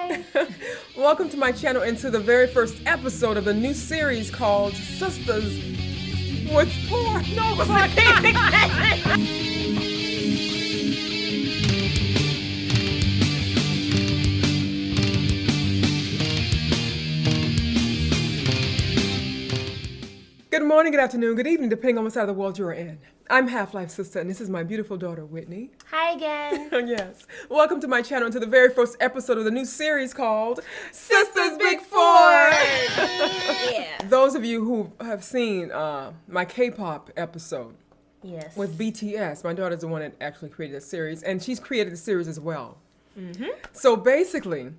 Hi! Welcome to my channel and to the very first episode of the new series called Sistahs with Poor. No, Good morning, good afternoon, good evening, depending on what side of the world you're in. I'm HalfLifeSistah, and this is my beautiful daughter, Whitney. Hi again. Yes. Welcome to my channel and to the very first episode of the new series called Sistahs Big Four. Yeah. Those of you who have seen my K-pop episode Yes. with BTS, my daughter's the one that actually created the series, and she's created the series as well. Mm-hmm. So basically,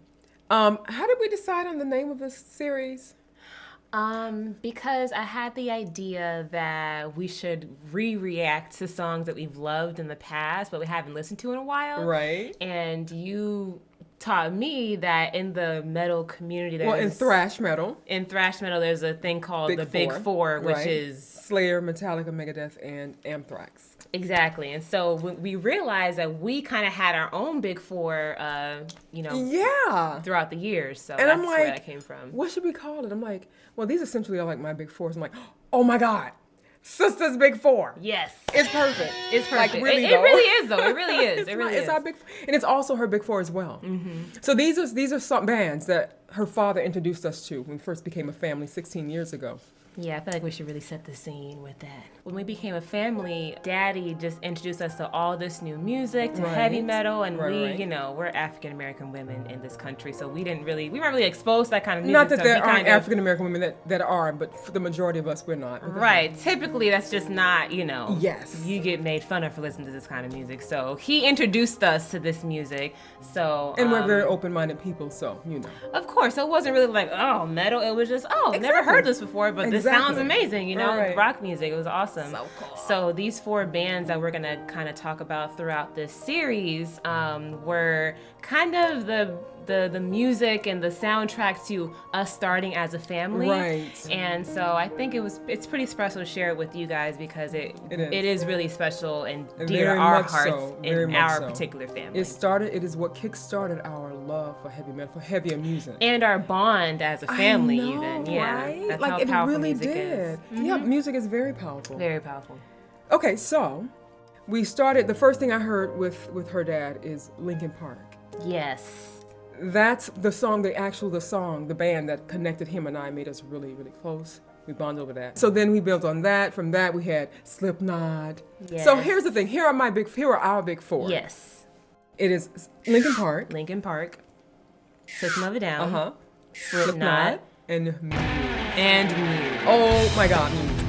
how did we decide on the name of this series? Because I had the idea that we should re-react to songs that we've loved in the past, but we haven't listened to in a while. Right. And you taught me that in the metal community, In thrash metal, there's a thing called the Big Four, which is Slayer, Metallica, Megadeth, and Anthrax. Exactly. And so we realized that we kind of had our own Big Four, throughout the years. So and that's I'm like, where that came from. What should we call it? I'm like, well, these essentially are like my Big Fours. I'm like, oh my God, Sistahs Big Four. Yes. It's perfect. It's perfect. Like, really, it really is, though. It really is. It really is. It's our Big Four. And it's also her Big Four as well. Mm-hmm. So these are some bands that her father introduced us to when we first became a family 16 years ago. Yeah, I feel like we should really set the scene with that. When we became a family, Daddy just introduced us to all this new music, to heavy metal, and we're African American women in this country, so we weren't really exposed to that kind of music. Not that there aren't African American women that are, but for the majority of us, we're not. Right. Typically, that's just not, Yes. You get made fun of for listening to this kind of music. So he introduced us to this music. So and we're very open-minded people, so Of course, so it wasn't really like, oh, metal. It was just, never heard this before, but this sounds amazing, Right. rock music. It was awesome. So cool. So these four bands that we're gonna kind of talk about throughout this series were kind of the music and the soundtrack to us starting as a family. Right. And so I think it's pretty special to share it with you guys because it is really special and dear to our hearts in our particular family. It is what kick-started our love for heavy metal, for heavier music. And our bond as a family, I know, even. Yeah. Right? That's like how it powerful really music did. is. Mm-hmm. Yeah, music is very powerful. Very powerful. Okay, so we started, the first thing I heard with her dad is Linkin Park. Yes. That's the song, the band that connected him and I, made us really, really close. We bonded over that. So then we built on that. From that we had Slipknot. Yes. So here's the thing. Here are our Big Four. Yes. It is Linkin Park. Linkin Park. System of a Down. Uh-huh. Slipknot. And Muse. And Muse. Oh my God, Muse.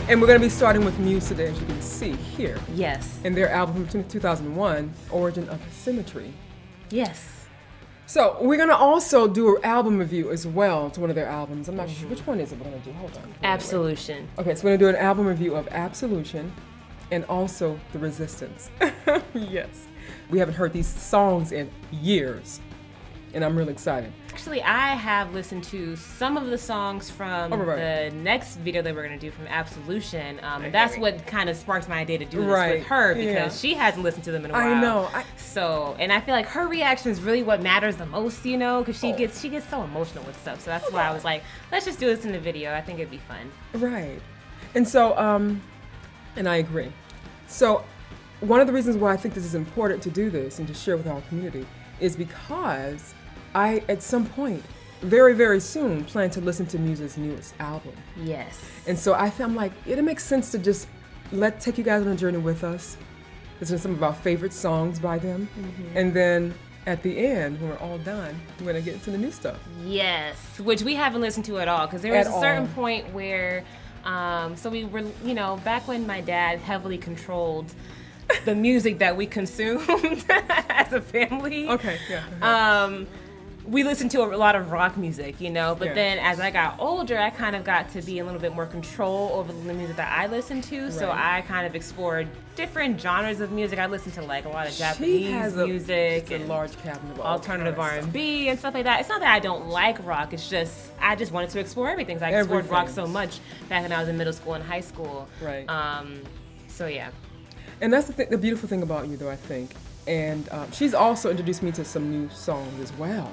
And we're going to be starting with Muse today, as you can see here. Yes. And their album from 2001, Origin of Symmetry. Yes. So we're going to also do an album review as well to one of their albums. I'm not sure. Which one is it we're going to do? Hold on. Absolution. Okay, so we're going to do an album review of Absolution and also The Resistance. Yes. We haven't heard these songs in years, and I'm really excited. Actually, I have listened to some of the songs from the next video that we're going to do from Absolution. That's what kind of sparked my idea to do this with her because she hasn't listened to them in a while. I know. And I feel like her reaction is really what matters the most, because she gets so emotional with stuff. So that's why I was like, let's just do this in the video. I think it'd be fun. Right. And so, and I agree. So one of the reasons why I think this is important to do this and to share with our community is because I, at some point, very, very soon, plan to listen to Muse's newest album. Yes. And so I'm like, it makes sense to just take you guys on a journey with us. Listen to some of our favorite songs by them. Mm-hmm. And then at the end, when we're all done, we're going to get into the new stuff. Yes, which we haven't listened to at all. Because there was a certain point where, so we were, back when my dad heavily controlled the music that we consumed as a family. Okay, yeah. We listened to a lot of rock music, but then as I got older, I kind of got to be a little bit more control over the music that I listened to. Right. So I kind of explored different genres of music. I listened to like a lot of Japanese music and large cabinet of alternative R&B and stuff like that. It's not that I don't like rock. It's just I just wanted to explore everything. So I explored rock so much back when I was in middle school and high school. Right. So yeah. And that's the beautiful thing about you, though, I think. And she's also introduced me to some new songs as well.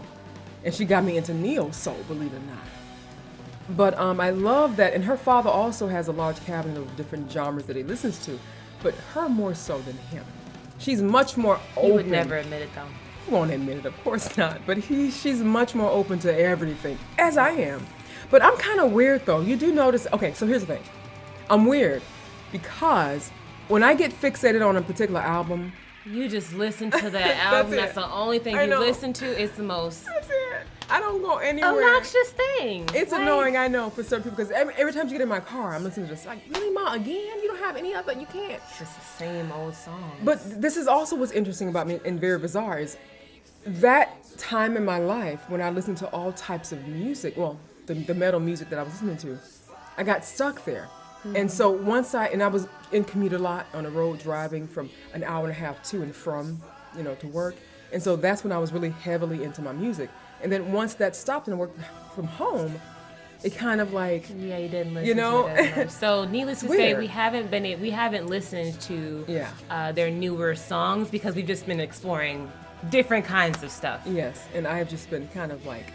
And she got me into neo soul, believe it or not. But I love that, and her father also has a large cabinet of different genres that he listens to, but her more so than him. She's much more open. He would never admit it, though. He won't admit it, of course not, but she's much more open to everything, as I am. But I'm kind of weird, though. You do notice, okay, so here's the thing. I'm weird because when I get fixated on a particular album, you just listen to that album. That's the only thing you listen to. It's the most. That's it. I don't go anywhere. Obnoxious thing. It's annoying, I know, for certain people, because every time you get in my car, I'm listening to this. Like, really, Ma, again? You don't have any other? You can't. It's just the same old song. But this is also what's interesting about me and very bizarre is that time in my life when I listened to all types of music, well, the metal music that I was listening to, I got stuck there. And so I was in commute a lot on the road driving from an hour and a half to and from, to work. And so that's when I was really heavily into my music. And then once that stopped and I worked from home, it kind of like, yeah, you didn't listen to it as much. So needless to say, we haven't listened to their newer songs because we've just been exploring different kinds of stuff. Yes, and I have just been kind of like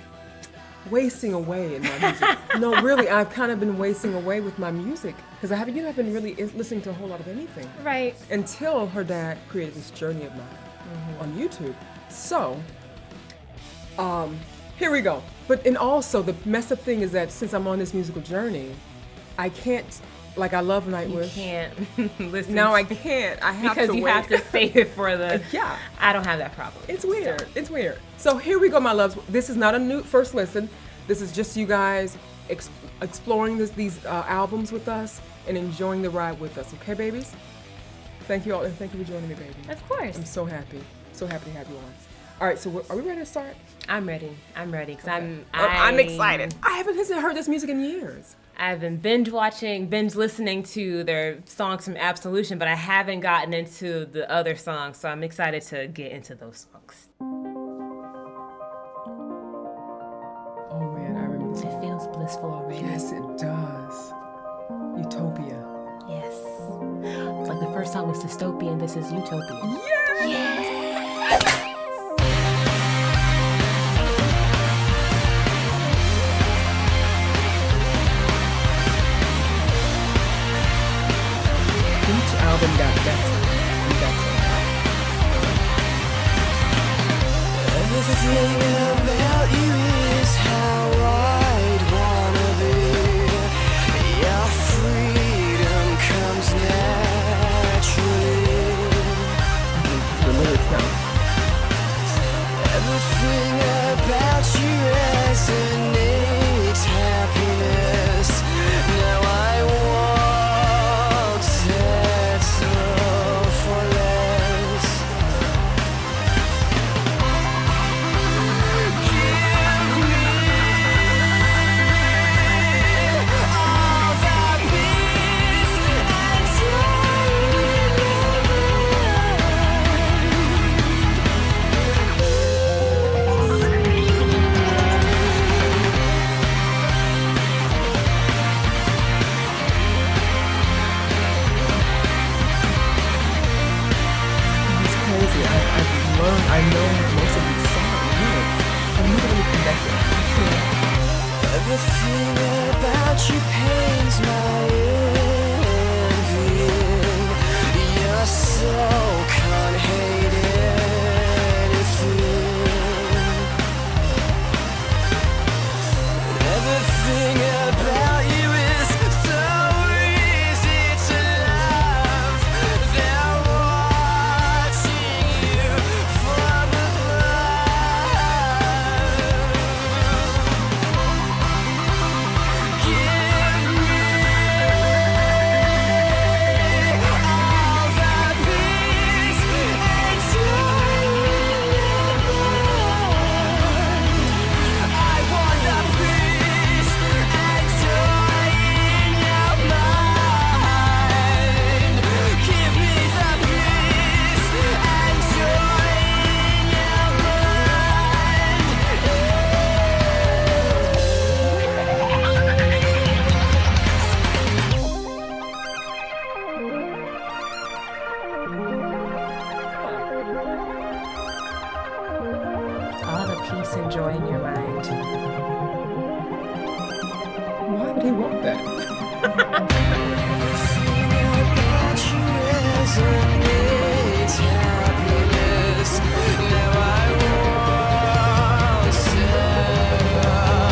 wasting away in my music. No, really, I've kind of been wasting away with my music because I haven't been really listening to a whole lot of anything. Right. Until her dad created this journey of mine on YouTube. So, here we go. And also the messed up thing is that since I'm on this musical journey, I can't, like I love Nightwish. You can't listen. No, I can't. I have because to you wait. have to save it for the. Yeah. I don't have that problem. It's weird. So. It's weird. So here we go, my loves. This is not a new first listen. This is just you guys exploring these albums with us and enjoying the ride with us. Okay, babies? Thank you all, and thank you for joining me, baby. Of course. I'm so happy. So happy to have you on. All right, so are we ready to start? I'm ready. Because okay. I'm excited. I haven't heard this music in years. I've been binge listening to their songs from Absolution, but I haven't gotten into the other songs, so I'm excited to get into those songs. Oh man, I remember. It feels blissful already. Yes, it does. Utopia. Yes. It's like the first song was Dystopia, and this is Utopia. Yes! Yes! Each album got better. Everything about you is how I'd wanna be. Your freedom comes naturally. The lyrics would he want that? Resonates happiness. Now I want selfless.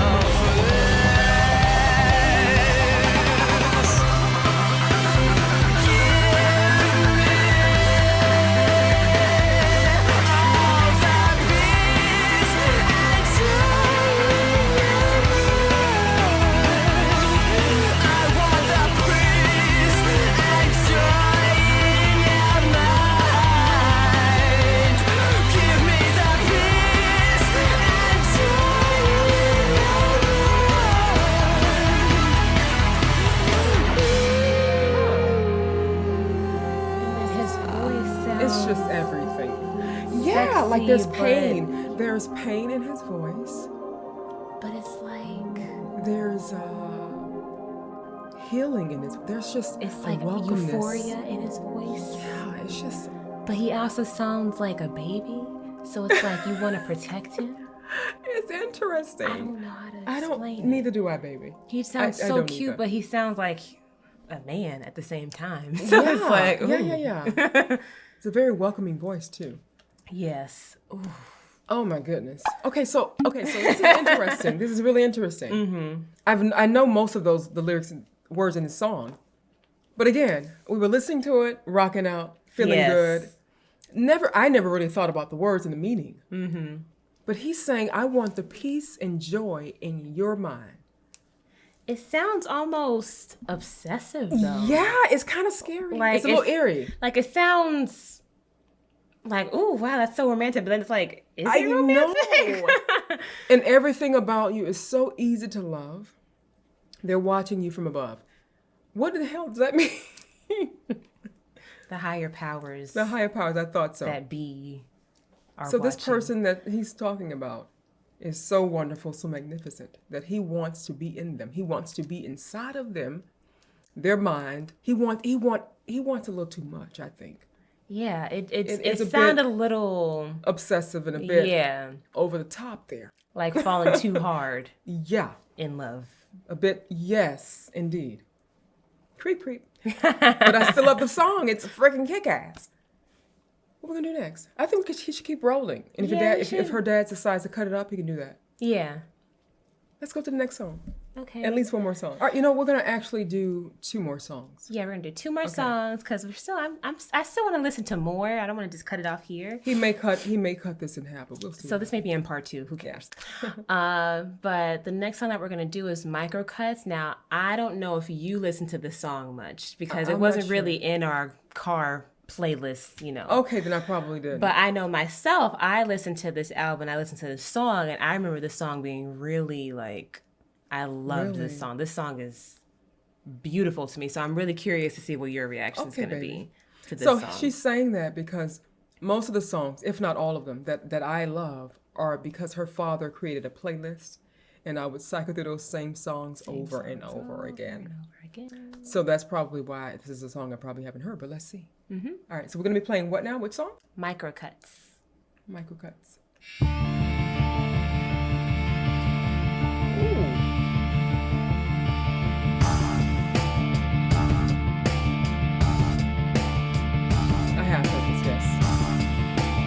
His voice sounds It's just everything. Yeah, like there's sexy, pain. There's pain in his voice. but it's like There's healing in his. There's just it's a like welcomeness. euphoria in his voice. Yeah, it's just. But he also sounds like a baby, so it's like you want to protect him. It's interesting. I don't know how to I don't. explain it. Neither do I, baby. He sounds I so don't cute, either. but he sounds like a man at the same time. So it's like, ooh. yeah. It's a very welcoming voice too. Yes. Ooh. Oh my goodness. Okay, so this is interesting. This is really interesting. Mm-hmm. I know most of the lyrics and words in the song, but again, we were listening to it, rocking out, feeling Yes. good. I never really thought about the words and the meaning. Mm-hmm. But he's saying, "I want the peace and joy in your mind." It sounds almost obsessive though. Yeah, it's kind of scary. Like, it's a little eerie. Like it sounds like, oh wow, that's so romantic. But then it's like, is I it romantic? know. And everything about you is so easy to love. They're watching you from above. What the hell does that mean? The higher powers The higher powers, I thought so. that be are So this watching. person that he's talking about is so wonderful, so magnificent, that he wants to be in them. He wants to be inside of them, their mind. He wants a little too much, I think. Yeah, It's it a sounded bit- a little Obsessive and a bit yeah, over the top there. like falling too hard Yeah, in love. a bit, yes, indeed. Creep, creep. But I still love the song. It's freaking kick-ass. What are we gonna do next? I think he should keep rolling. And if, Yeah, we if should. her dad decides to cut it up, he can do that. Yeah. Let's go to the next song. Okay. At least one more song. All right, we're gonna actually do 2 more songs. Yeah, we're gonna do 2 more songs because we're still. I still want to listen to more. I don't want to just cut it off here. He may cut this in half, but we'll see. So this may be in part 2. Who cares? But the next song that we're gonna do is Microcuts. Now I don't know if you listen to this song much because it I'm wasn't not sure. really in our car playlist, Okay, then I probably did. But I know myself, I listened to this album, I listened to this song, and I remember this song being really like, I loved this Really? song. This song is beautiful to me. So I'm really curious to see what your reaction is Okay, going to baby. be to this So song. she's saying that because most of the songs, if not all of them, that I love are because her father created a playlist, and I would cycle through those same songs over and over again. So that's probably why this is a song I probably haven't heard, but let's see. Mm-hmm. All right, so we're going to be playing what now? Which song? Microcuts. Microcuts. Ooh. I have heard this, yes.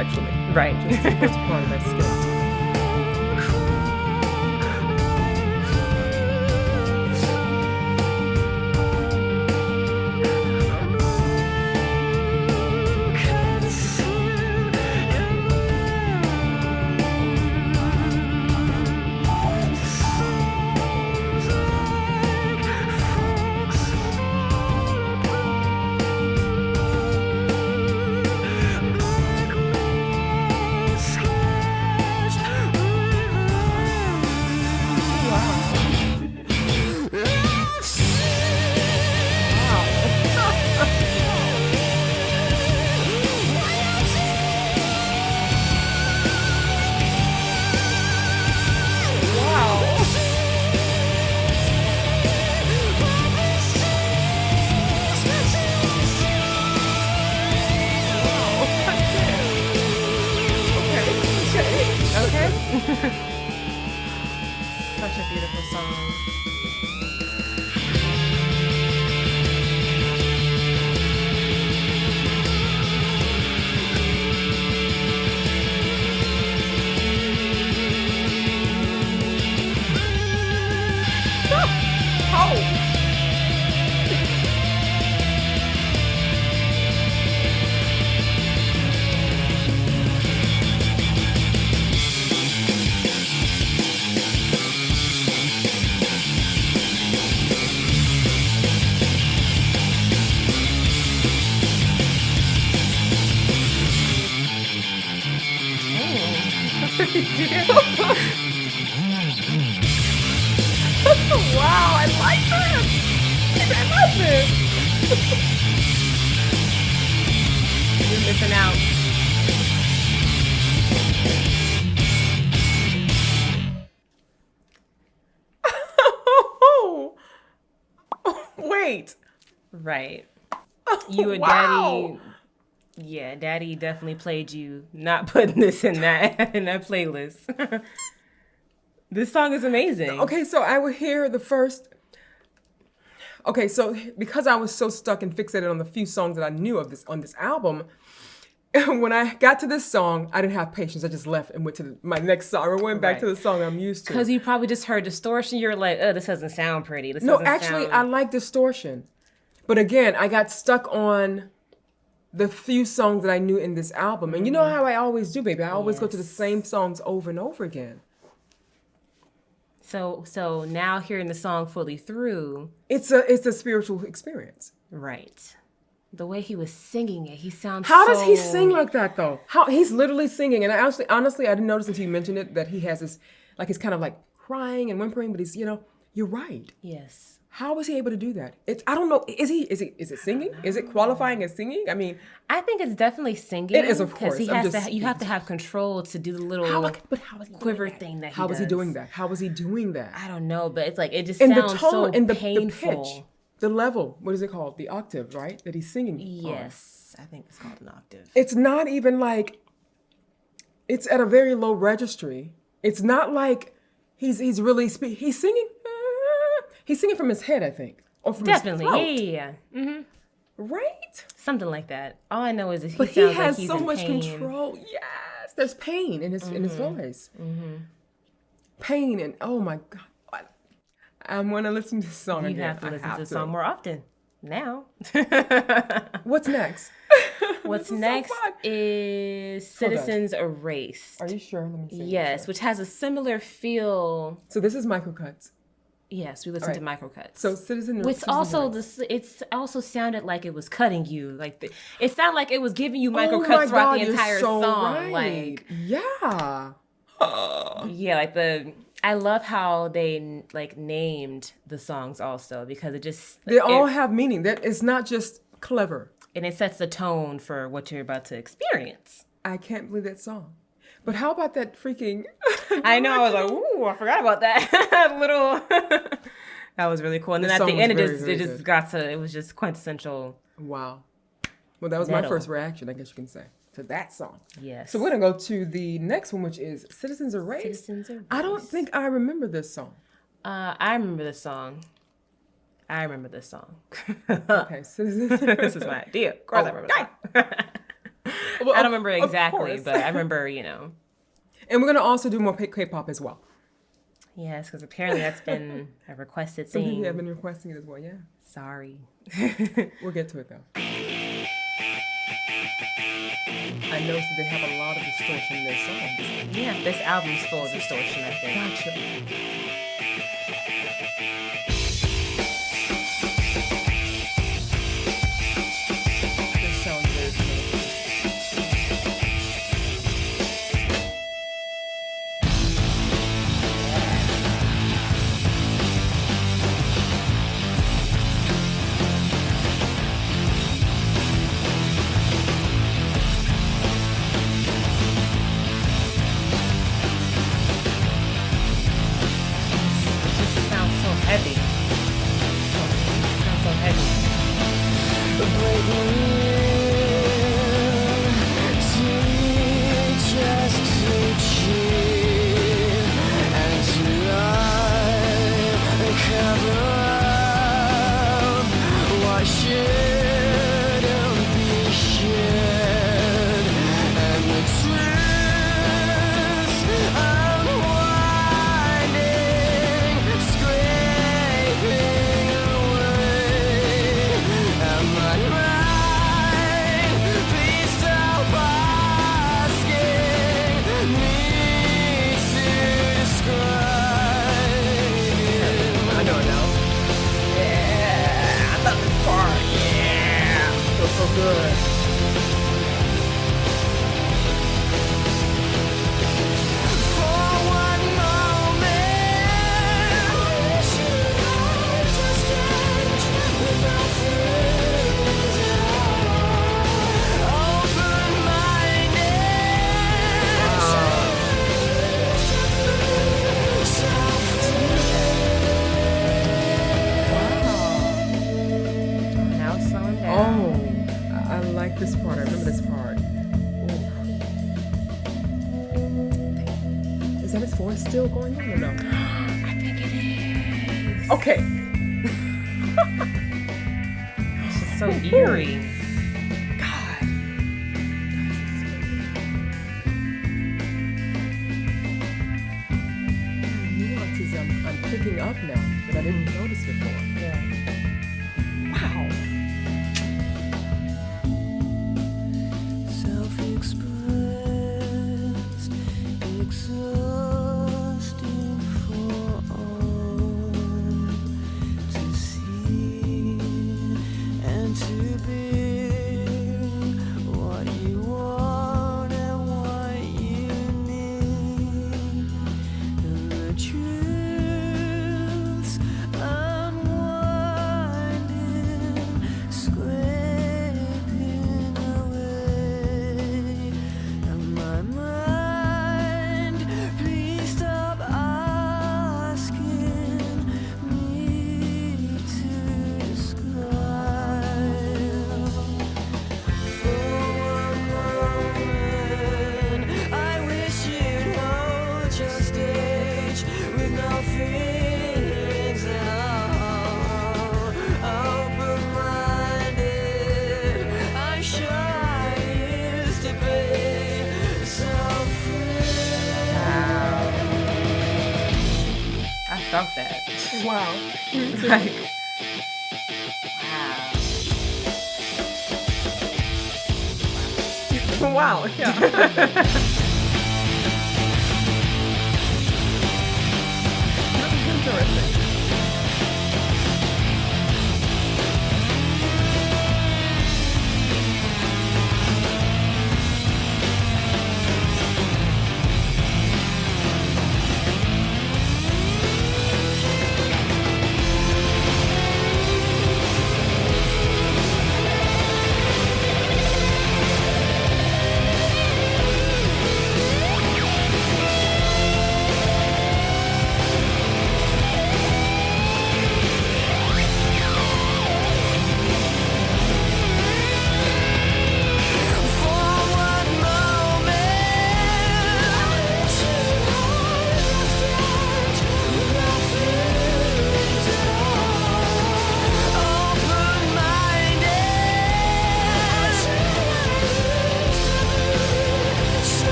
actually. Right. Just the first part of that skit. Such a beautiful song. Wow, I like this. I love this. You're missing out. Wait. Right. You and Wow. Daddy. Yeah, Daddy definitely played you not putting this in that playlist. This song is amazing. Okay, so I would hear the first. Okay, so because I was so stuck and fixated on the few songs that I knew of this on this album, when I got to this song, I didn't have patience. I just left and went to my next song. I went back to the song I'm used to. Because you probably just heard distortion. You're like, oh, this doesn't sound pretty. This No, doesn't actually, sound... I like distortion. But again, I got stuck on the few songs that I knew in this album. And you know how I always do, baby. I always go to the same songs over and over again. So now hearing the song fully through. It's a spiritual experience. Right. The way he was singing it, he sounds How so... does he sing like that, though? How he's literally singing. And I honestly, I didn't notice until you mentioned it that he has this, like he's kind of like crying and whimpering, but he's, you're right. Yes. How was he able to do that? I don't know. Is it singing? Is it qualifying as singing? I mean, I think it's definitely singing. It is, of course. Because you have to have control to do the little how is he quiver doing that? thing that he How does. was he doing that? How was he doing that? I don't know, but it's like it just And sounds the tone so and the painful. pitch, the level. What is it called? The octave, right? That he's singing. Yes, I think it's called an octave. It's not even like. It's at a very low registry. It's not like he's really he's singing. He's singing from his head, I think. Or from Definitely, his throat. yeah. Mm-hmm. Right? Something like that. All I know is that he But sounds he like has he's so in much pain. control. Yes, there's pain in his voice. Mm-hmm. Pain and oh my God, I want to listen to this song You again. have to listen I to the song more often now. What's next? What's This is so next fun. is Citizens Erased. Are you sure? Let me see. Yes, which has a similar feel. So this is microcuts. Yes, we listened to microcuts. So Citizen. Which also it's also sounded like it was cutting you, like it sounded like it was giving you microcuts throughout the entire song. Right. Like yeah. yeah, like I love how they like named the songs also because They all have meaning. That it's not just clever. And it sets the tone for what you're about to experience. I can't believe that song. But how about that freaking? I know. I was like, ooh, I forgot about that little. That was really cool. And then at the end, it was just quintessential. Wow. Well, that was my first reaction, I guess you can say, to that song. Yes. So we're gonna go to the next one, which is Citizens Erased. Citizens Erased. I don't think I remember this song. I remember this song. Okay, Citizens. This is my idea. Of course, I remember that. Well, I don't remember of exactly, course. but I remember, And we're going to also do more K-pop as well. Yes, because apparently that's been a requested Some thing. people have been requesting it as well, yeah. Sorry. We'll get to it, though. I noticed that they have a lot of distortion in their songs. Yeah, this album's full of distortion, I think. Gotcha. This sounds very familiar. It just sounds so heavy. Sounds so heavy. I know it now. Yeah, I love this part. Yeah, feels so good. Now it's slowing down. Oh, I like this part. I remember this part. Ooh. Is that his voice still going on or no? I think it is. Okay. It's just so eerie. God. Nuances I'm picking up now that I didn't notice before. Yeah. Wow. Self-expressed, exhausting for all to see and to be what you want and what you need, and the truths unwinding, scraping away, and my mind, please stop asking me to describe. For one moment, I wish you'd hold your stage with no feelings at all. Open-minded, I'm sure I used to be so free. I felt that. Wow. Like, wow. Wow. Yeah. That was interesting.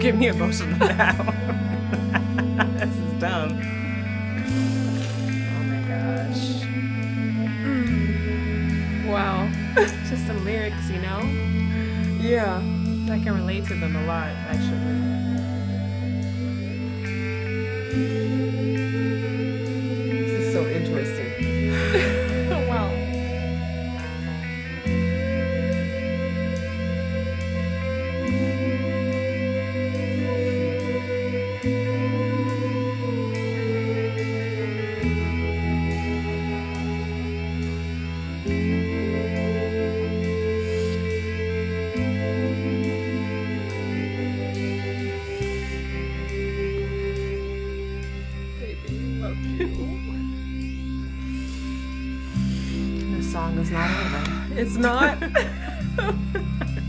get me emotional now. This is dumb. Oh my gosh. Wow. Just the lyrics, you know? Yeah. I can relate to them a lot, actually. This is so interesting. Wow. The song is not over. It's not.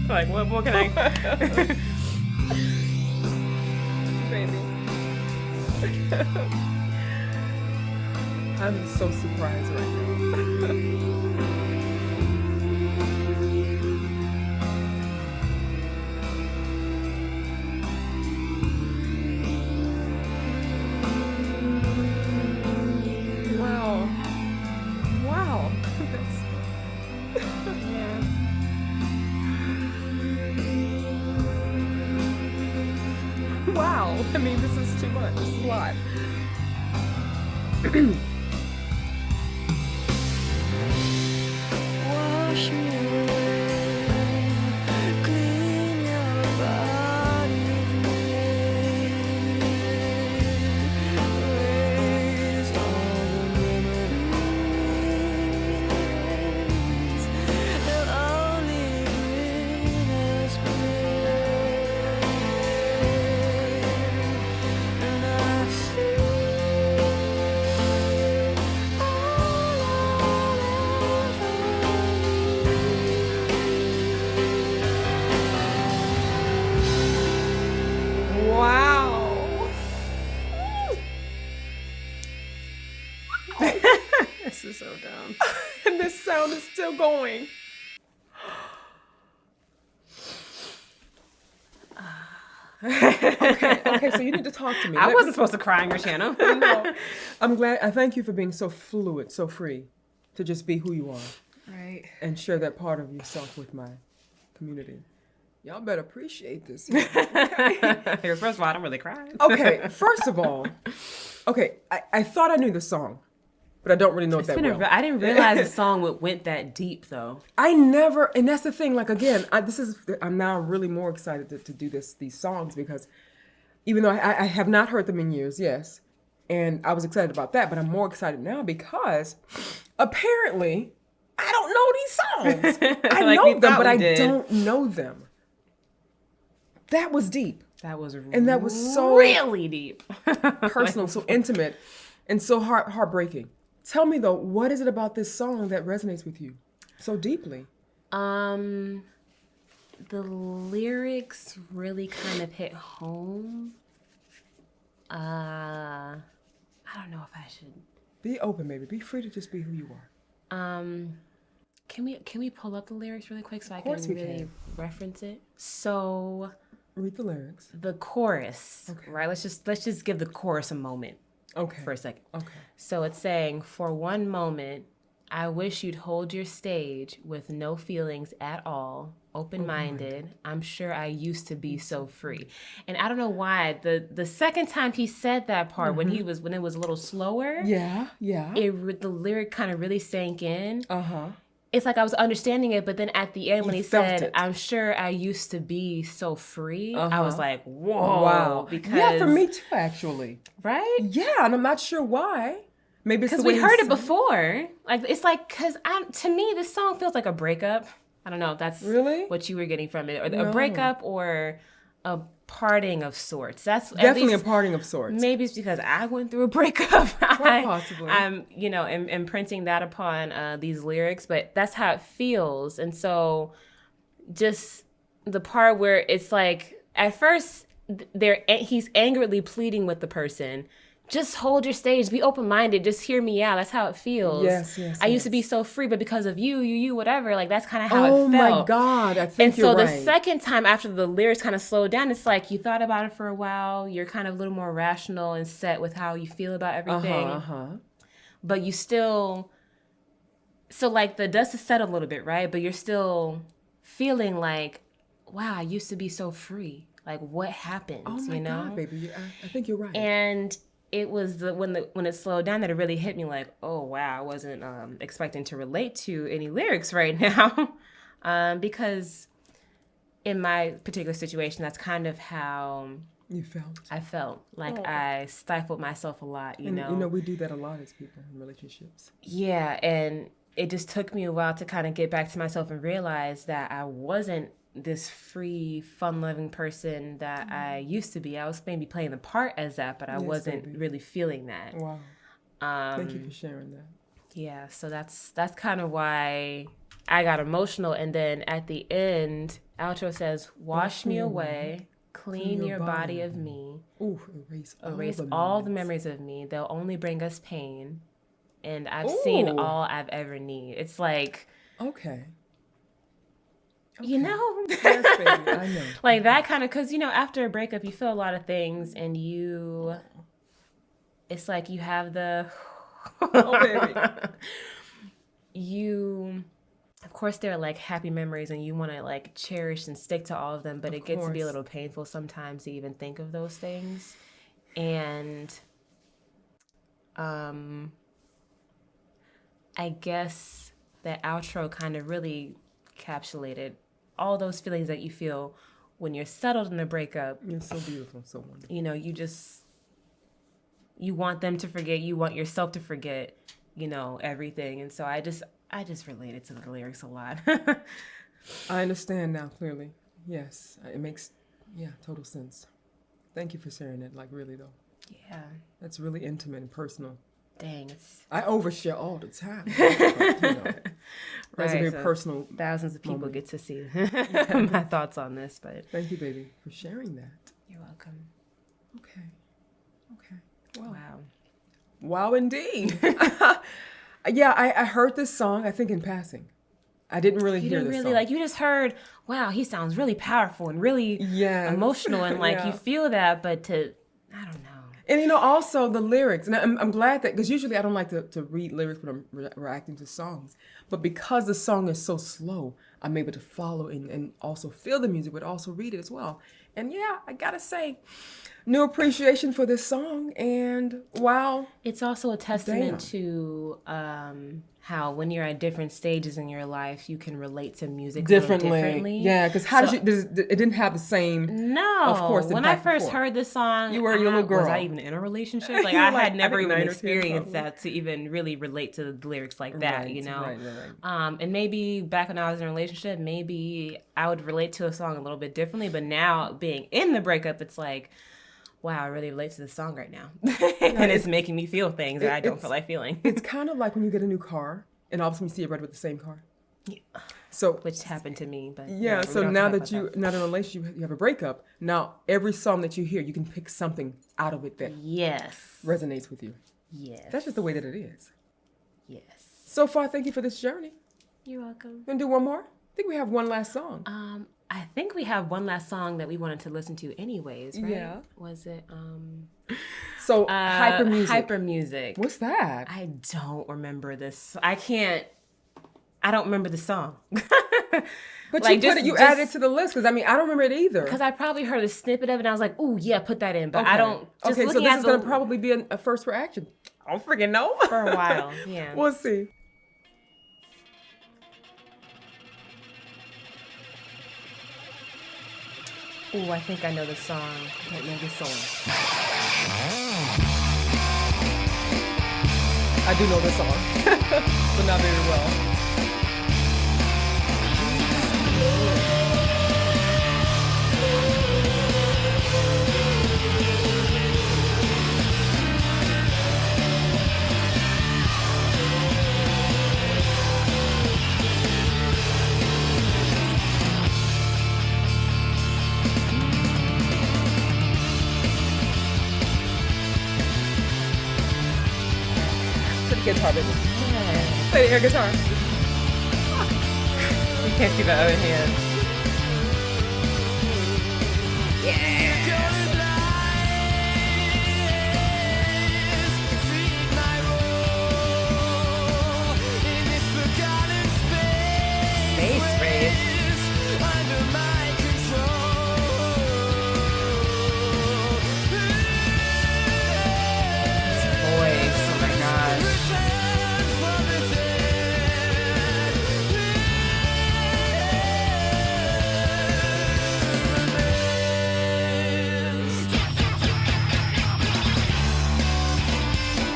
Like, what more can I... Baby. I'm so surprised right now. Wow. Wow. Yeah. Wow. I mean, this is too much. It's a lot. Wash me away, clean your body clean, erase all the memories that only bring us pain, and I feel Wow. This is so dumb. And this sound is still going. Okay, so you need to talk to me. I wasn't supposed to cry on your channel. No. I'm glad. I thank you for being so fluid, so free to just be who you are Right. and share that part of yourself with my community. Y'all better appreciate this. First of all, I don't really cry. Okay, first of all, I thought I knew the song, but I don't really know it It's that been well. I didn't realize the song went that deep, though. I never, and that's the thing. Like again, I'm now really more excited to do these songs because even though I have not heard them in years, yes, and I was excited about that, but I'm more excited now because apparently I don't know these songs. I Like know we them, thought but we I did. don't know them. That was deep, That was and that was so really deep. personal, so intimate, and so heartbreaking. Tell me though, what is it about this song that resonates with you so deeply? The lyrics really kind of hit home. I don't know if I should. Be open, baby. Be free to just be who you are. Can we pull up the lyrics really quick so I can course we really can. reference it? So Read the lyrics. the chorus, Okay. right? Let's just give the chorus a moment Okay. for a second. Okay. So it's saying, for one moment, I wish you'd hold your stage with no feelings at all, open-minded. I'm sure I used to be so free. And I don't know why the second time he said that part when it was a little slower, Yeah. the lyric kind of really sank in. Uh-huh. It's like I was understanding it, but then at the end when You he felt said, it. I'm sure I used to be so free, I was like, whoa. Wow. Because, Yeah, for me too, actually. right? Yeah, and I'm not sure why. Maybe it's the Because way we he heard it sang. before. Like, it's like, to me, this song feels like a breakup. I don't know if that's Really? what you were getting from it. Or No. a breakup or a parting of sorts. That's at Definitely least, a parting of sorts. maybe it's because I went through a breakup. possibly. I'm, imprinting that upon these lyrics, but that's how it feels. And so just the part where it's like, at first, he's angrily pleading with the person just hold your stage, be open-minded, just hear me out. That's how it feels. Yes. I used to be so free, but because of you, whatever, like that's kind of how Oh it felt. my God, I think you're right. right. And so the second time after the lyrics kind of slowed down, it's like you thought about it for a while, you're kind of a little more rational and set with how you feel about everything. But you still, so like the dust has settled a little bit, right? But you're still feeling like, wow, I used to be so free. Like what happened? Oh my God, baby, I think you're right. And it was when it slowed down that it really hit me like, oh wow, I wasn't expecting to relate to any lyrics right now. Because in my particular situation, that's kind of how you felt. I felt like I stifled myself a lot, you know. You know, we do that a lot as people in relationships. Yeah, and it just took me a while to kind of get back to myself and realize that I wasn't this free, fun-loving person that I used to be. I was maybe playing the part as that, but I wasn't really feeling that. Wow. Thank you for sharing that. Yeah, so that's kind of why I got emotional. And then at the end, outro says, "Wash me away, clean your body of me. Ooh, erase all the memories of me. They'll only bring us pain. And I've seen all I've ever need." It's like, okay. You know? Yes, baby, I know. Like that kind of, because, you know, after a breakup, you feel a lot of things and it's like you have the, oh, baby. Of course, there are like happy memories and you want to like cherish and stick to all of them, but it gets to be a little painful sometimes to even think of those things. And I guess the outro kind of really encapsulated all those feelings that you feel when you're settled in a breakup. You're so beautiful, so wonderful. You know, you want them to forget, you want yourself to forget, you know, everything. And so I just related to the lyrics a lot. I understand now clearly. Yes, it makes total sense. Thank you for sharing it. Like really though. Yeah. That's really intimate and personal. Dang, I overshare all the time. But, you know, that's a very personal. Thousands of people moment. get to see my thoughts on this, but thank you, baby, for sharing that. You're welcome. Okay. Wow, indeed. Yeah, I heard this song. I think in passing. I didn't really hear this song. Like you just heard, wow, he sounds really powerful and really emotional, and like you feel that, but I don't know. And, you know, also the lyrics. And I'm glad that, because usually I don't like to read lyrics when I'm reacting to songs. But because the song is so slow, I'm able to follow and also feel the music, but also read it as well. And yeah, I got to say, new appreciation for this song. And wow. It's also a testament to how when you're at different stages in your life, you can relate to music differently. Yeah, because it didn't have the same. No, of course. When I first heard this song, you were a little girl. Was I even in a relationship? Like I had never even experienced that to even really relate to the lyrics like that, you know. Right. And maybe back when I was in a relationship, maybe I would relate to a song a little bit differently. But now being in the breakup, it's like, wow, I really relate to this song right now. And it's making me feel things that I don't feel like feeling. It's kind of like when you get a new car and all of a sudden you see it right with the same car. Yeah. So which happened to me. But yeah, so now that you're not in a relationship, you have a breakup, now every song that you hear, you can pick something out of it that resonates with you. Yes. That's just the way that it is. Yes. So far, thank you for this journey. You're welcome. Gonna do one more? I think we have one last song. I think we have one last song that we wanted to listen to anyways, right? Yeah. Was it So hyper music. Hyper music. What's that? I don't remember this. I don't remember the song. But like, you added it to the list, because I mean I don't remember it either. Because I probably heard a snippet of it and I was like, ooh, yeah, put that in. But okay. I don't. Just okay, so this is gonna probably be a first reaction. I don't freaking know. For a while, yeah. We'll see. Ooh, I think I know the song. I don't know this song. I do know this song, but not very well. guitar, baby. Yeah. Play the air guitar. You can't see the other hand. Space race. Voice, oh my gosh.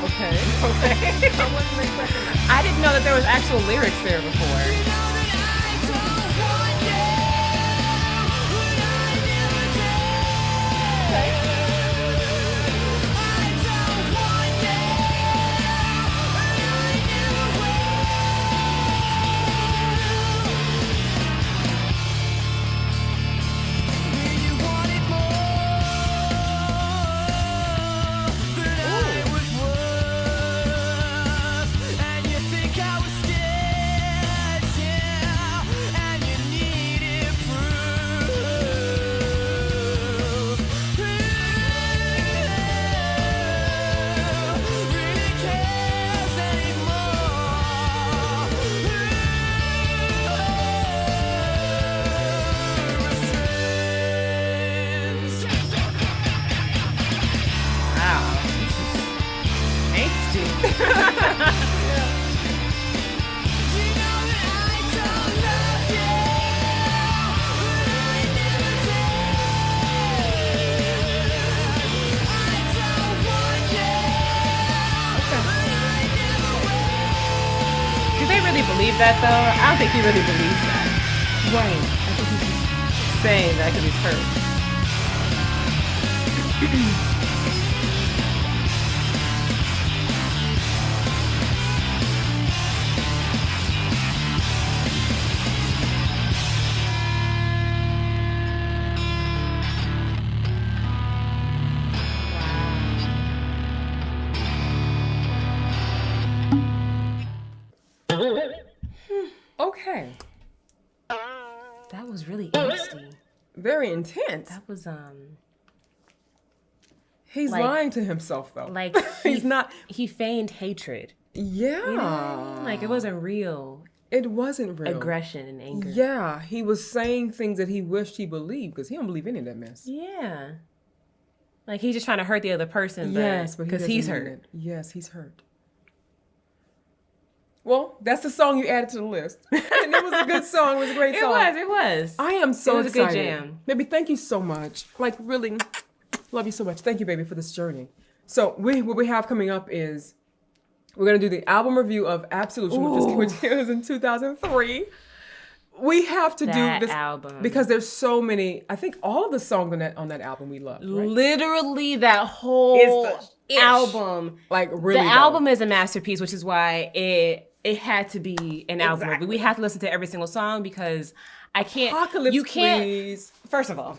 Okay. I didn't know that there was actual lyrics there before. Believe that though? I don't think he really believes that. Right. I think he's just Saying that because he's hurt. okay. That was really angsty. Very intense. That was He's like- lying to himself though. like He's not. he feigned hatred. Yeah. You know? Like it wasn't real It wasn't real. aggression and anger. Yeah, he was saying things that he wished he believed because he don't believe any of that mess. Yeah. Like he's just trying to hurt the other person, Yes, but because he he's doesn't mean hurt. it. Yes, he's hurt. Well, that's the song you added to the list, and it was a good song. It was a great It song. was. I am so It was a good excited. jam. Baby, thank you so much. Like really, love you so much. Thank you, baby, for this journey. So what we have coming up is we're gonna do the album review of Absolution, which was in 2003. We have to That do this album. because there's so many. I think all of the songs on that album we love. Right? Literally that whole It's the ish. album. Like really, The though. album is a masterpiece, which is why it had to be an album review. We have to listen to every single song because I can't. Apocalypse, you can't. please. First of all,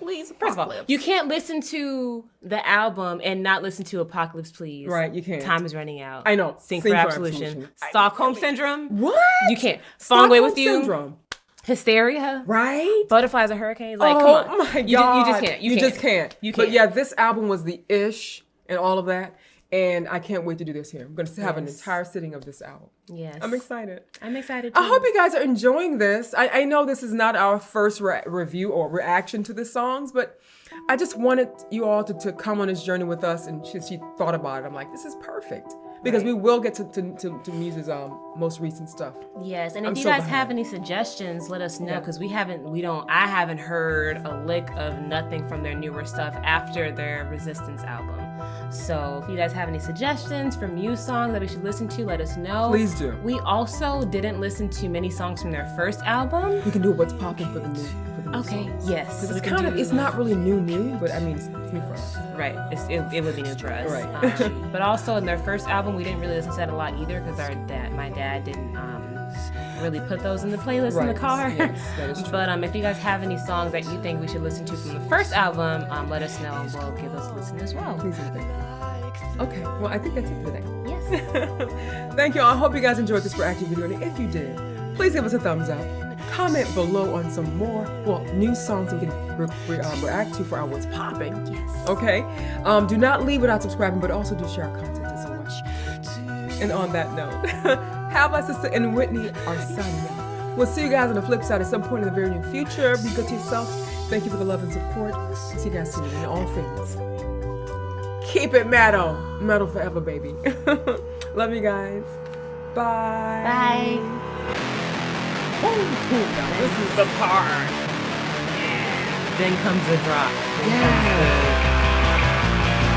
you can't listen to the album and not listen to Apocalypse, Please. Right, you can't. Time is running out. I know. Sing for Absolution. Stockholm Syndrome. What? You can't. Falling Away with You. Syndrome. Hysteria. Right? Butterflies and Hurricanes. Like, come Oh on. my You God. just can't. You just can't. You But can't. yeah, this album was the ish and all of that. And I can't wait to do this here. I'm going to have an Yes. entire sitting of this album. Yes. I'm excited. I'm excited too. I hope you guys are enjoying this. I know this is not our first review or reaction to the songs, but I just wanted you all to come on this journey with us. And she thought about it. I'm like, this is perfect. Because we will get to Muse's most recent stuff. Yes, and I'm if you so guys behind. have any suggestions, let us know Yeah. because I haven't heard a lick of nothing from their newer stuff after their Resistance album. So if you guys have any suggestions for Muse songs that we should listen to, let us know. Please do. We also didn't listen to many songs from their first album. We can do what's popping for the new. Okay, songs. yes. 'Cause we it's can kind of, do- it's not really new, but I mean, it's new for us. Right, it would be new for us. Right. But also in their first album, we didn't really listen to that a lot either because my dad didn't really put those in the playlist in the Right. car. Yes, that is true. But if you guys have any songs that you think we should listen to from the first album, let us know and we'll give those a listen as well. Please and thank you. Okay, well, I think that's it for today. Yes. Thank you all. I hope you guys enjoyed this reaction video. And if you did, please give us a thumbs up. Comment below on some more, new songs we can react to for our What's Popping. Yes. Okay? Do not leave without subscribing, but also do share our content as well. And on that note, HalfLifeSistah and Whitney are signing out. We'll see you guys on the flip side at some point in the very near future. Be good to yourself. Thank you for the love and support. See you guys soon in all things. Keep it metal. Metal forever, baby. Love you guys. Bye. Bye. Now this is the part. Then comes the drop.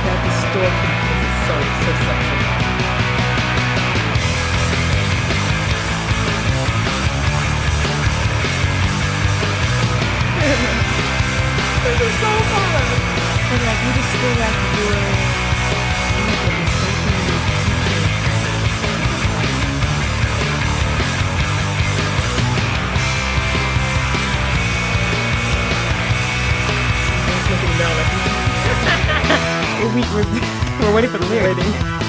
That distortion is so sexual. This is so fun. And like you just feel like you're We're waiting for the lyrics.